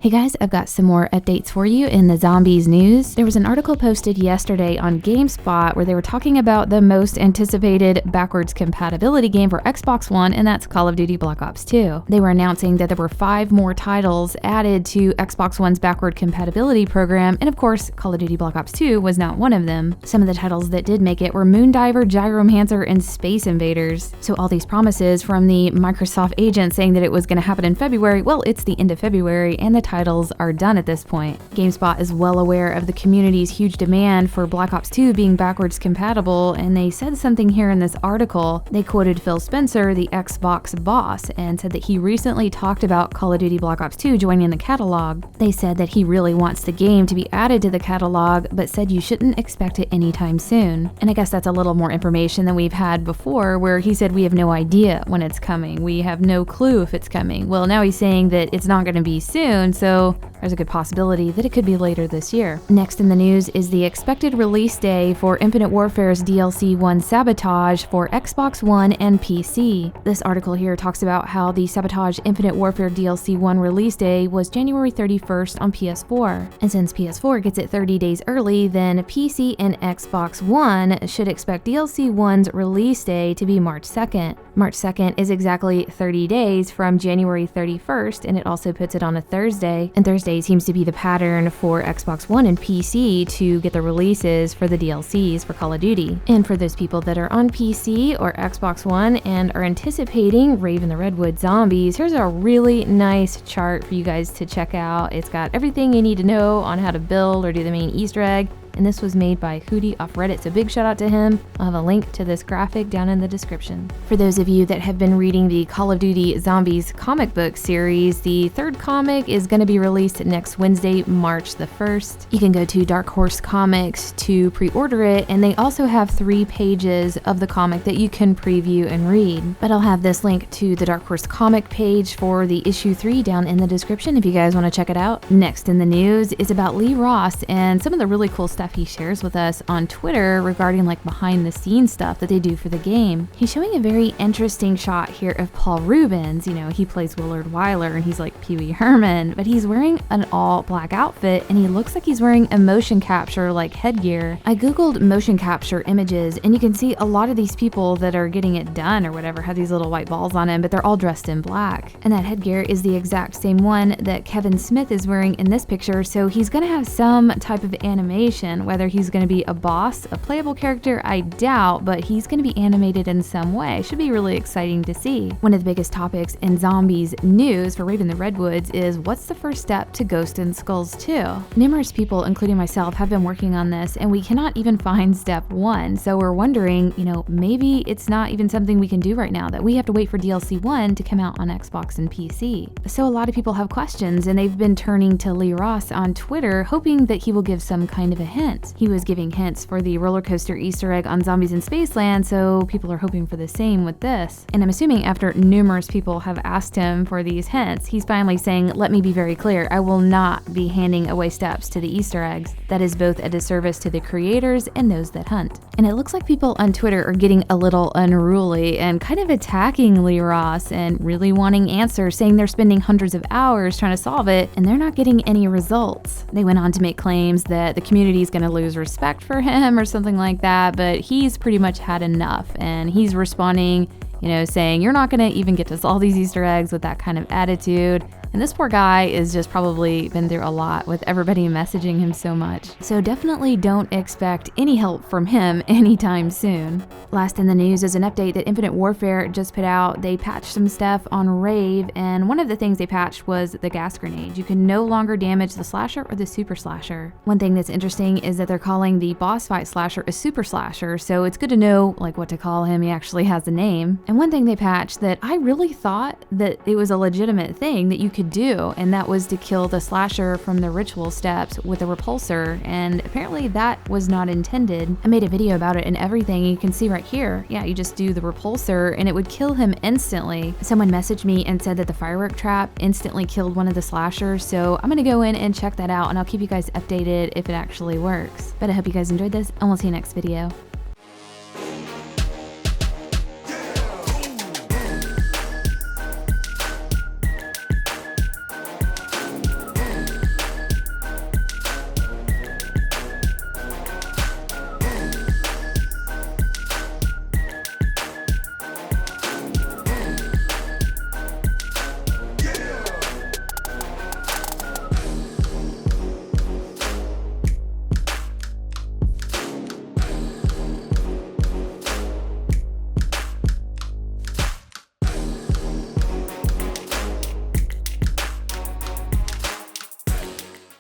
Hey guys, I've got some more updates for you in the zombies news. There was an article posted yesterday on GameSpot where they were talking about the most anticipated backwards compatibility game for Xbox One, and that's Call of Duty Black Ops 2. They were announcing that there were 5 more titles added to Xbox One's backward compatibility program, and of course, Call of Duty Black Ops 2 was not one of them. Some of the titles that did make it were Moondiver, Gyromancer, and Space Invaders. So all these promises from the Microsoft agent saying that it was going to happen in February, well, it's the end of February, and the titles are done at this point. GameSpot is well aware of the community's huge demand for Black Ops 2 being backwards compatible, and they said something here in this article. They quoted Phil Spencer, the Xbox boss, and said that he recently talked about Call of Duty Black Ops 2 joining the catalog. They said that he really wants the game to be added to the catalog, but said you shouldn't expect it anytime soon. And I guess that's a little more information than we've had before, where he said we have no idea when it's coming. We have no clue if it's coming. Well, now he's saying that it's not going to be soon, so there's a good possibility that it could be later this year. Next in the news is the expected release day for Infinite Warfare's DLC 1 Sabotage for Xbox One and PC. This article here talks about how the Sabotage Infinite Warfare DLC 1 release day was January 31st on PS4. And since PS4 gets it 30 days early, then PC and Xbox One should expect DLC 1's release day to be March 2nd. March 2nd is exactly 30 days from January 31st, and it also puts it on a Thursday. And Thursday seems to be the pattern for Xbox One and PC to get the releases for the DLCs for Call of Duty. And for those people that are on PC or Xbox One and are anticipating Raven the Redwood Zombies, here's a really nice chart for you guys to check out. It's got everything you need to know on how to build or do the main Easter egg. And this was made by Hootie off Reddit, so big shout out to him. I'll have a link to this graphic down in the description. For those of you that have been reading the Call of Duty Zombies comic book series, the 3rd comic is going to be released next Wednesday, March the 1st. You can go to Dark Horse Comics to pre-order it, and they also have 3 pages of the comic that you can preview and read. But I'll have this link to the Dark Horse comic page for the issue 3 down in the description if you guys want to check it out. Next in the news is about Lee Ross and some of the really cool stuff he shares with us on Twitter regarding like behind the scenes stuff that they do for the game. He's showing a very interesting shot here of Paul Reubens. You know, he plays Willard Wyler and he's like Pee Wee Herman, but he's wearing an all black outfit and he looks like he's wearing a motion capture like headgear. I googled motion capture images and you can see a lot of these people that are getting it done or whatever have these little white balls on them, but they're all dressed in black. And that headgear is the exact same one that Kevin Smith is wearing in this picture, so he's gonna have some type of animation. Whether he's going to be a boss, a playable character, I doubt, but he's going to be animated in some way. Should be really exciting to see. One of the biggest topics in zombies news for Raven the Redwoods is what's the first step to Ghost and Skulls 2? Numerous people, including myself, have been working on this and we cannot even find step 1. So we're wondering, you know, maybe it's not even something we can do right now, that we have to wait for DLC 1 to come out on Xbox and PC. So a lot of people have questions and they've been turning to Lee Ross on Twitter hoping that he will give some kind of a hint. He was giving hints for the roller coaster Easter egg on Zombies in Spaceland, so people are hoping for the same with this. And I'm assuming after numerous people have asked him for these hints, he's finally saying, let me be very clear, I will not be handing away steps to the Easter eggs. That is both a disservice to the creators and those that hunt. And it looks like people on Twitter are getting a little unruly and kind of attacking Lee Ross and really wanting answers, saying they're spending hundreds of hours trying to solve it and they're not getting any results. They went on to make claims that the community is going to lose respect for him or something like that, but he's pretty much had enough and he's responding, you know, saying you're not going to even get to solve these Easter eggs with that kind of attitude. And this poor guy is just probably been through a lot with everybody messaging him so much. So definitely don't expect any help from him anytime soon. Last in the news is an update that Infinite Warfare just put out. They patched some stuff on Rave, and one of the things they patched was the gas grenade. You can no longer damage the slasher or the super slasher. One thing that's interesting is that they're calling the boss fight slasher a super slasher, so it's good to know like what to call him. He actually has a name. And one thing they patched that I really thought that it was a legitimate thing that you could do, and that was to kill the slasher from the ritual steps with a repulsor, and apparently that was not intended. I made a video about it and everything. You can see right here, yeah, you just do the repulsor and it would kill him instantly. Someone messaged me and said that the firework trap instantly killed one of the slashers, so I'm gonna go in and check that out and I'll keep you guys updated if it actually works. But I hope you guys enjoyed this and we'll see you next video.